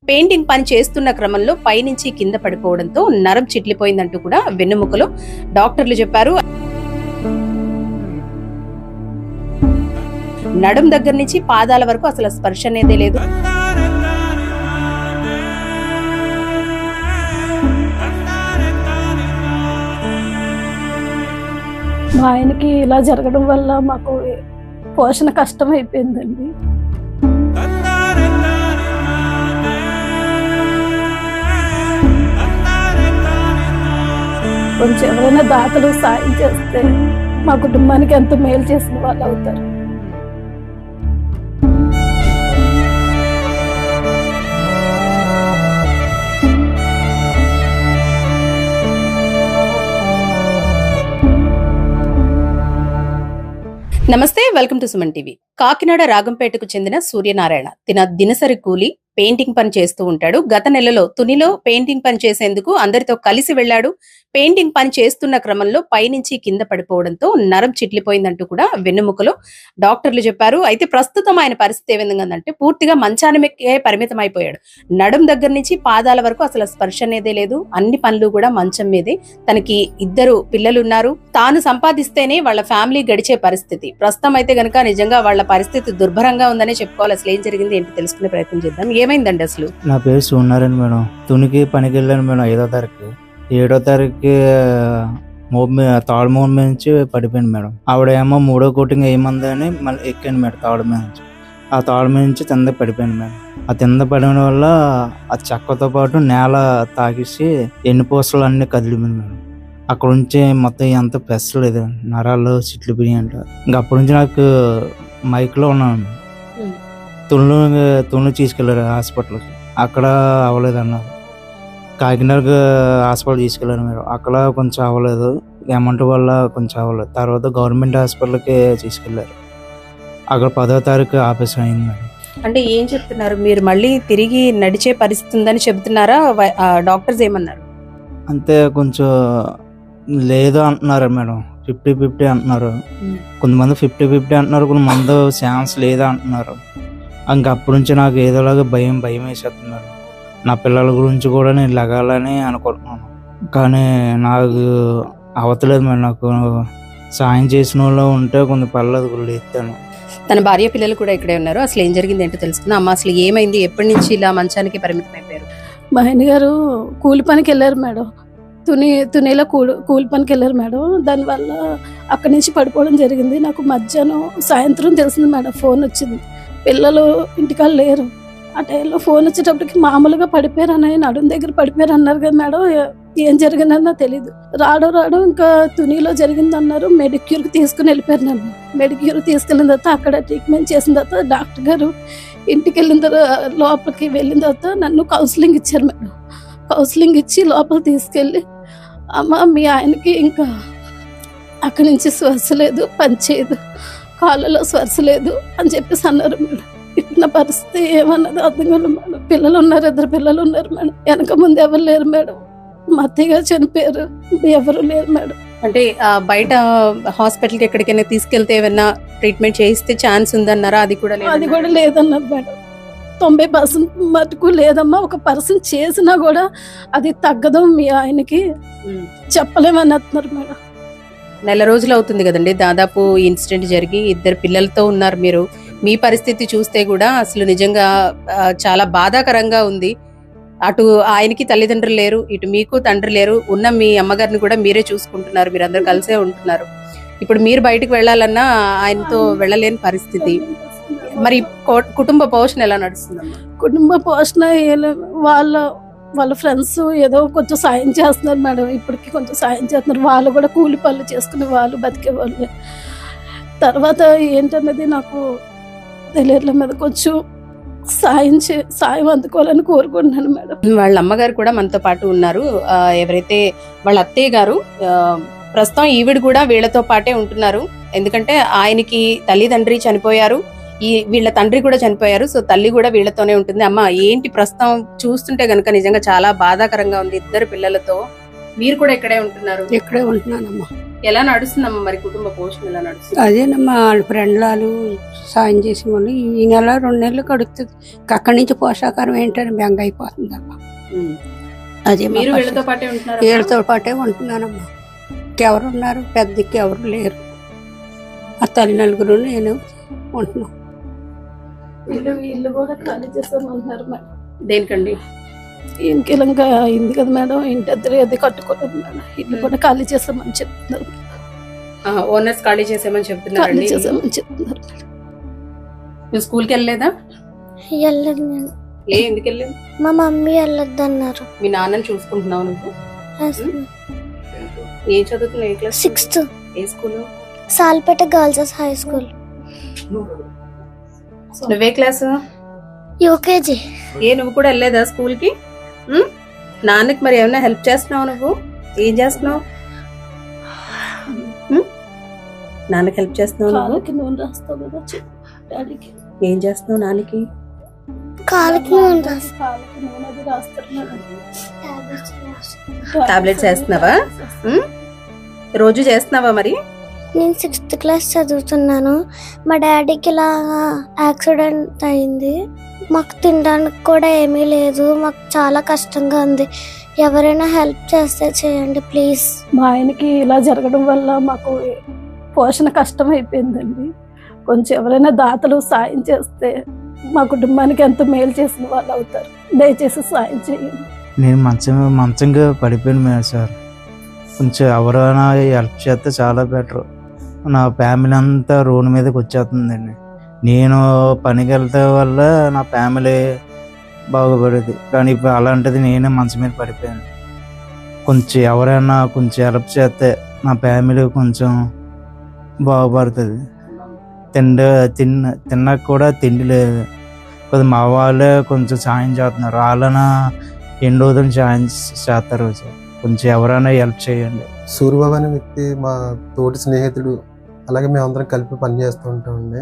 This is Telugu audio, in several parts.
పెయింటింగ్ పని చేస్తున్న క్రమంలో పైనుంచి కింద పడిపోవడంతో నరం చిట్లిపోయిందంటూ కూడా వెన్నెముకలో డాక్టర్లు చెప్పారు. నడుం దగ్గర నుంచి పాదాల వరకు అసలు స్పర్శ అనేదే లేదు. మా ఆయనకి ఇలా జరగడం వల్ల మాకు పోషణ కష్టం అయిపోయిందండి. కొంచెం ఎవరైనా దాతలు సాయం చేస్తే మా కుటుంబానికి ఎంతో మేలు చేసిన వాళ్ళు అవుతారు. నమస్తే, welcome to Suman TV. Kakinada రాగంపేటకు చెందిన సూర్యనారాయణ దినసరి కూలి పెయింటింగ్ పని చేస్తూ ఉంటాడు. గత నెలలో తునిలో పెయింటింగ్ పని చేసేందుకు అందరితో కలిసి వెళ్లాడు. పెయింటింగ్ పని చేస్తున్న క్రమంలో పైనుంచి కింద పడిపోవడంతో నరం చిట్లిపోయిందంటూ కూడా వెన్నెముకలో డాక్టర్లు చెప్పారు. అయితే ప్రస్తుతం ఆయన పరిస్థితి ఏ విధంగా ఉందంటే పూర్తిగా మంచానికే పరిమితం అయిపోయాడు. నడుం దగ్గర నుంచి పాదాల వరకు అసలు స్పర్శ అనేదే లేదు. అన్ని పనులు కూడా మంచం మీదే. తనకి 2 పిల్లలు ఉన్నారు. తాను సంపాదిస్తేనే వాళ్ళ ఫ్యామిలీ గడిచే పరిస్థితి. ప్రస్తుతం అయితే గనక నిజంగా వాళ్ళ పరిస్థితి దుర్భరంగా ఉందనే చెప్పుకోవాలి. అసలు ఏం జరిగింది ఏంటి తెలుసుకునే ప్రయత్నం చేద్దాం. ఏమైందండి అసలు? నా పేరు సూర్యనారాయణ మేడం. తునికి పనికి వెళ్ళాను మేడం. 5వ తారీఖు 7వ తారీఖు తాడు మూల నుంచి పడిపోయింది మేడం. ఆవిడ ఏమో 3వ కోటింగ్ ఏమంది అని మళ్ళీ ఎక్కాను మేడం తాడు మీద నుంచి. ఆ తాడు మీద నుంచి కింద పడిపోయింది మేడం. ఆ కింద పడిన వల్ల ఆ చెక్కతో పాటు నేల తాకిసి ఎన్నిపూసలు అన్ని కదిలిపోయింది మేడం. అక్కడ నుంచి మొత్తం ఎంత ప్రెస్ లేదు, నరాలు చిట్లిపోయి అంట. ఇంకా అప్పటి నుంచి నాకు మైక్లో ఉన్నాను. తుళ్ళు తీసుకెళ్లారు హాస్పిటల్కి. అక్కడ అవ్వలేదు అన్నారు. కాకినాడకు హాస్పిటల్ తీసుకెళ్ళారు మీరు. అక్కడ కొంచెం అవ్వలేదు, అమౌంట్ వల్ల కొంచెం అవ్వలేదు. తర్వాత గవర్నమెంట్ హాస్పిటల్కి తీసుకెళ్లారు. అక్కడ 10వ తారీఖు ఆపరేషన్ అయింది మేడం. అంటే ఏం చెప్తున్నారు మీరు? మళ్ళీ తిరిగి నడిచే పరిస్థితి ఉందని చెబుతున్నారా? డాక్టర్స్ ఏమన్నారు? అంతే, కొంచెం లేదు అంటున్నారు మేడం. 50-50 అంటున్నారు. కొంతమంది 50-50 అంటున్నారు, కొంతమంది ఛాన్స్ లేదా అంటున్నారు. ఇంకా అప్పటి నుంచి నాకు ఏదోలాగా భయం వేసేస్తున్నారు. నా పిల్లల గురించి కూడా నేను లగాలని అనుకుంటున్నాను, కానీ నాకు అవతలేదు మేడం. నాకు సాయం చేసిన వాళ్ళు ఉంటే కొంత పర్లేదు లేస్తాను. తన భార్య పిల్లలు కూడా ఇక్కడే ఉన్నారు. అసలు ఏం జరిగింది ఏంటో తెలుసుకున్నా. అమ్మ, అసలు ఏమైంది? ఎప్పటి నుంచి ఇలా మంచానికి పరిమితం అయిపోయారు? మా ఆయన గారు కూలి పనికి వెళ్ళారు మేడం. తునిలో కూలి పనికి వెళ్ళారు మేడం. దానివల్ల అక్కడి నుంచి పడిపోవడం జరిగింది. నాకు మధ్యాహ్నం సాయంత్రం తెలిసింది మేడం, ఫోన్ వచ్చింది. పిల్లలు ఇంటికాడ లేరు. ఆ టైంలో ఫోన్ వచ్చేటప్పటికి మామూలుగా పడిపోయారు అని, నడుం దగ్గర పడిపోయారు అన్నారు కదా మేడం. ఏం జరిగిందన్నా తెలీదు. రాడు ఇంకా తునిలో జరిగింది అన్నారు. మెడిక్యూర్కి తీసుకుని వెళ్ళిపోయారు నన్ను. మెడిక్యూర్ తీసుకెళ్ళిన తర్వాత అక్కడ ట్రీట్మెంట్ చేసిన తర్వాత డాక్టర్ గారు ఇంటికి వెళ్ళిన తర్వాత లోపలికి వెళ్ళిన తర్వాత నన్ను కౌన్సిలింగ్ ఇచ్చారు మేడం. కౌన్సిలింగ్ ఇచ్చి లోపల తీసుకెళ్ళి, అమ్మ మీ ఆయనకి ఇంకా అక్కడి నుంచి శ్వాస లేదు, పని చేయదు, కాళ్ళలో శ్వాస లేదు అని చెప్పేసి అన్నారు మేడం. నా పరిస్థితి ఏమన్నది అర్థం కాదు మేడం. పిల్లలు ఉన్నారు, 2 పిల్లలు ఉన్నారు మేడం. వెనక ముందు ఎవరు లేరు మేడం. మా అత్తయ్య గారు చనిపోయారు, ఎవరు లేరు మేడం. అంటే బయట హాస్పిటల్కి ఎక్కడికైనా తీసుకెళ్తే ఏమైనా ట్రీట్మెంట్ చేయిస్తే ఛాన్స్ ఉందన్నారా? అది కూడా లేదన్నారు మేడం. 90% మటుకు లేదమ్మా. 1% చేసినా కూడా అది తగ్గదు, మీ ఆయనకి చెప్పలేమని అంటున్నారు మేడం. నెల రోజులు అవుతుంది కదండి దాదాపు ఇన్సిడెంట్ జరిగి. 2 పిల్లలతో ఉన్నారు మీరు. మీ పరిస్థితి చూస్తే కూడా అసలు నిజంగా చాలా బాధాకరంగా ఉంది. అటు ఆయనకి తల్లిదండ్రులు లేరు, ఇటు మీకు తండ్రి లేరు. ఉన్న మీ అమ్మగారిని కూడా మీరే చూసుకుంటున్నారు. మీరందరూ కలిసే ఉంటున్నారు. ఇప్పుడు మీరు బయటకు వెళ్ళాలన్నా ఆయనతో వెళ్ళలేని పరిస్థితి. మరి కుటుంబ పోషణ ఎలా నడుస్తుందమ్మా? కుటుంబ పోషణ వాళ్ళ ఫ్రెండ్స్ ఏదో కొంచెం సాయం చేస్తున్నారు మేడం. ఇప్పటికి కొంచెం సాయం చేస్తున్నారు. వాళ్ళు కూడా కూలి పనులు చేసుకునే వాళ్ళు, బతికే వాళ్ళు. తర్వాత ఏంటన్నది నాకు తెలియట్ల మీద కొంచెం సాయం అందుకోవాలని కోరుకుంటున్నాను మేడం. వాళ్ళ అమ్మగారు కూడా మనతో పాటు ఉన్నారు. ఎవరైతే వాళ్ళ అత్తయ్య గారు, ప్రస్తుతం ఈవిడ కూడా వీళ్ళతో పాటే ఉంటున్నారు. ఎందుకంటే ఆయనకి తల్లిదండ్రి చనిపోయారు, వీళ్ళ తండ్రి కూడా చనిపోయారు. సో తల్లి కూడా వీళ్ళతోనే ఉంటుంది. అమ్మ, ఏంటి ప్రస్తుతం చూస్తుంటే గనక నిజంగా చాలా బాధాకరంగా ఉంది. 2 పిల్లలతో మీరు కూడా ఇక్కడే ఉంటున్నారు? ఇక్కడే ఉంటున్నానమ్మా. ఎలా నడుస్తుందమ్మా మరి కుటుంబ పోషణ ఎలా నడుస్తుంది? అదేనమ్మా వాళ్ళ ఫ్రెండ్లాలు సాయం చేసి వాళ్ళు ఈ నెల 2 నెలలు కడుగుతుంది. అక్కడి నుంచి పోషాకారం ఏంటని బెంగ అయిపోతుందమ్మా. అదే మీరు వీళ్ళతో పాటే ఉంటున్నారు? వీళ్ళతో పాటే ఉంటున్నానమ్మా. ఇంకెవరు ఉన్నారు? పెద్దకి ఎవరు లేరు. ఆ తల్లి నలుగురు నేను ఉంటున్నాం. ఇల్లు కూడా ఖాళీ చేస్తామంటున్నారు మేడం. దేనికండి? ఇంక ఇలాగా అయింది కదా మేడం, ఇంటి అద్దె అది కట్టుకోలేదు మేడం. ఇల్లు కూడా ఖాళీ చేస్తామని చెప్తున్నారు. ఓనర్స్ ఖాళీ చేసేమని చెప్తున్నారు. ఖాళీ చేస్తామని చెప్తున్నారు. నువ్వు స్కూల్కి వెళ్ళలేదా? వెళ్ళలేదు నేను. ఎందుకు వెళ్ళలేదు? మా మమ్మీ వెళ్ళొద్దు అన్నారు. మీ నాన్నని చూసుకుంటున్నావు నువ్వు? ఏం చదువుతున్నావు? ఏ క్లాస్? 6th. ఏ school? Salpeta girls high school. నువ్వే క్లాస్? యూకేజీ. నువ్వు కూడా వెళ్ళలేదా స్కూల్ కి? నాన్నకి మరి ఏమైనా హెల్ప్ చేస్తున్నావు? నువ్వు ఏం చేస్తున్నావు? నాన్నకి హెల్ప్ చేస్తున్నావు? కాళ్ళకి నూనె రాస్తావు కదా డాడీకి. ఏం చేస్తున్నావు నాన్నకి? కాళ్ళకి నూనె రాస్తాను. కాళ్ళకి నూనె అది రాస్తారు మేడం. టాబ్లెట్స్ వేస్తున్నావా? రోజు చేస్తున్నావా మరి? నేను 6th క్లాస్ చదువుతున్నాను. మా డాడీకి ఇలా యాక్సిడెంట్ అయింది. మాకు తినడానికి కూడా ఏమీ లేదు. మాకు చాలా కష్టంగా ఉంది. ఎవరైనా హెల్ప్ చేస్తే చేయండి ప్లీజ్. మా ఆయనకి ఇలా జరగడం వల్ల మాకు పోషణ కష్టం అయిపోయిందండి. కొంచెం ఎవరైనా దాతలు సాయం చేస్తే మా కుటుంబానికి ఎంతో మేలు చేసిన వాళ్ళు అవుతారు. దయచేసి సాయం చేయండి. నేను మంచంగా పడిపోయాను మేడం సార్. కొంచెం ఎవరైనా హెల్ప్ చేస్తే చాలా బెటర్. నా ఫ్యామిలీ అంతా రోడ్డు మీదకి వచ్చేస్తుందండి. నేను పనికి వెళ్తే వల్ల నా ఫ్యామిలీ బాగుపడేది, కానీ ఇప్పుడు అలాంటిది నేనే మంచం మీద పడిపోయాను. కొంచెం ఎవరైనా కొంచెం హెల్ప్ చేస్తే నా ఫ్యామిలీ కొంచెం బాగుపడుతుంది. తిన్నాక కూడా తిండి లేదు. కొద్దిగా మా వాళ్ళే కొంచెం సాయం చేస్తున్నారు. వాళ్ళన ఎన్ని రోజులు సాయం చేస్తారు. కొంచెం ఎవరైనా హెల్ప్ చేయండి. సూర్యబాబు అనే వ్యక్తి మా తోటి స్నేహితుడు. అలాగే మేము అందరం కలిపి పని చేస్తూ ఉంటామండి.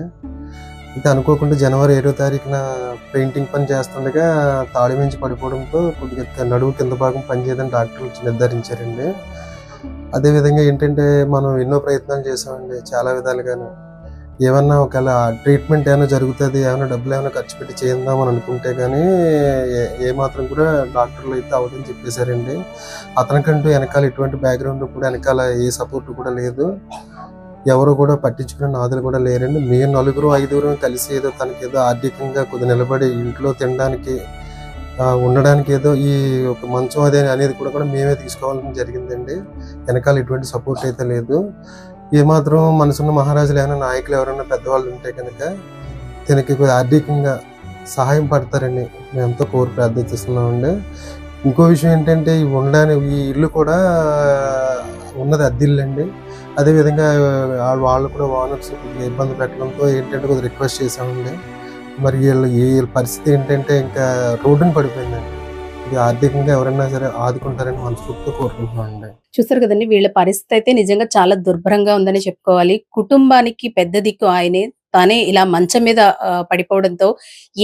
అయితే అనుకోకుండా జనవరి 7వ తారీఖున పెయింటింగ్ పని చేస్తుండగా తాళి మించి పడిపోవడంతో కొద్దిగా నడుము కింద భాగం పనిచేయదని డాక్టర్లు నిర్ధారించారండి. అదేవిధంగా ఏంటంటే మనం ఎన్నో ప్రయత్నాలు చేసామండి చాలా విధాలుగాను. ఏమన్నా ఒకవేళ ట్రీట్మెంట్ ఏమైనా జరుగుతుంది, ఏమైనా డబ్బులు ఏమైనా ఖర్చు పెట్టి చేద్దామని అనుకుంటే కానీ ఏమాత్రం కూడా డాక్టర్లు అయితే అవదని చెప్పేశారండి. అతనికంటూ వెనకాల ఎటువంటి బ్యాక్గ్రౌండ్ కూడా వెనకాల ఏ సపోర్ట్ కూడా లేదు. ఎవరు కూడా పట్టించుకునే నాదులు కూడా లేరండి. మేము 4-5 కలిసి ఏదో తనకి ఏదో ఆర్థికంగా కొద్దిగా నిలబడి ఇంట్లో తినడానికి ఉండడానికి ఏదో ఈ ఒక మంచం అదే అనేది కూడా మేమే తీసుకోవాలని జరిగిందండి. వెనకాల ఎటువంటి సపోర్ట్ అయితే లేదు. ఏమాత్రం మనసున్న మహారాజులు ఏమైనా నాయకులు ఎవరైనా పెద్దవాళ్ళు ఉంటే కనుక తనకి ఆర్థికంగా సహాయం పడతారని మేము ఎంతో కోరి ప్రార్థిస్తున్నామండి. ఇంకో విషయం ఏంటంటే ఈ ఇల్లు కూడా ఉన్నది అద్దిల్లండి. అదేవిధంగా వాళ్ళు కూడా ఓనర్స్ కొద్దిగా ఇబ్బంది పెట్టడంతో ఏంటంటే కొద్దిగా రిక్వెస్ట్ చేశామండి. మరి వీళ్ళ పరిస్థితి ఏంటంటే ఇంకా రోడ్డుని పడిపోయిందండి. ఇది ఆర్థికంగా ఎవరైనా సరే ఆదుకుంటారని మనస్ఫూర్తిగా కోరుకుంటున్నామండి. చూసారు కదండి, వీళ్ళ పరిస్థితి అయితే నిజంగా చాలా దుర్భరంగా ఉందని చెప్పుకోవాలి. కుటుంబానికి పెద్ద దిక్కు ఆయనే. తానే ఇలా మంచం మీద పడిపోవడంతో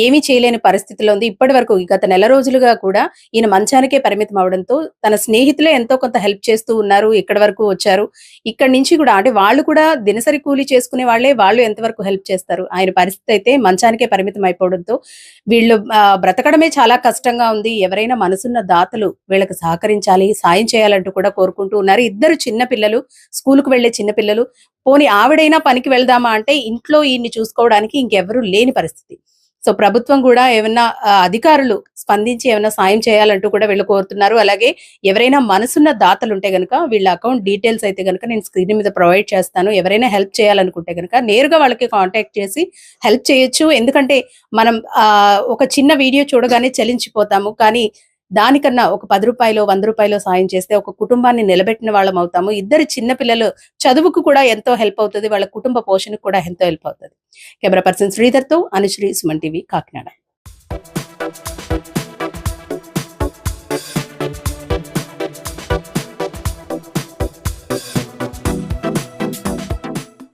ఏమీ చేయలేని పరిస్థితిలో ఉంది. ఇప్పటి వరకు గత నెల రోజులుగా కూడా ఈయన మంచానికే పరిమితం అవడంతో తన స్నేహితులే ఎంతో కొంత హెల్ప్ చేస్తూ ఉన్నారు. ఇక్కడి వరకు వచ్చారు. ఇక్కడి నుంచి కూడా అంటే వాళ్ళు కూడా దినసరి కూలీ చేసుకునే వాళ్ళు ఎంతవరకు హెల్ప్ చేస్తారు? ఆయన పరిస్థితి అయితే మంచానికే పరిమితం అయిపోవడంతో వీళ్ళు బ్రతకడమే చాలా కష్టంగా ఉంది. ఎవరైనా మనసున్న దాతలు వీళ్ళకి సహకరించాలి, సాయం చేయాలంటూ కూడా కోరుకుంటూ ఉన్నారు. 2 చిన్న పిల్లలు, స్కూల్కు వెళ్లే చిన్న పిల్లలు. పోనీ ఆవిడైనా పనికి వెళ్దామా అంటే ఇంట్లో ఈయన్ని చూసుకోవడానికి ఇంకెవరూ లేని పరిస్థితి. సో ప్రభుత్వం కూడా ఏమన్నా అధికారులు స్పందించి ఏమైనా సాయం చేయాలంటూ కూడా వీళ్ళు కోరుతున్నారు. అలాగే ఎవరైనా మనసున్న దాతలు ఉంటే గనుక వీళ్ళ అకౌంట్ డీటెయిల్స్ అయితే గనుక నేను స్క్రీన్ మీద ప్రొవైడ్ చేస్తాను. ఎవరైనా హెల్ప్ చేయాలనుకుంటే గనుక నేరుగా వాళ్ళకి కాంటాక్ట్ చేసి హెల్ప్ చేయొచ్చు. ఎందుకంటే మనం ఒక చిన్న వీడియో చూడగానే చలించిపోతాము. కానీ దానికన్నా ఒక 10 రూపాయలు 100 రూపాయలు సాయం చేస్తే ఒక కుటుంబాన్ని నిలబెట్టిన వాళ్ళం అవుతాము. 2 చిన్న పిల్లలు చదువుకు కూడా ఎంతో హెల్ప్ అవుతుంది. వాళ్ళ కుటుంబ పోషణకు కూడా ఎంతో హెల్ప్ అవుతుంది. కెమెరా పర్సన్ శ్రీధర్తో అనుశ్రీ, సుమన్ టీవీ, కాకినాడ.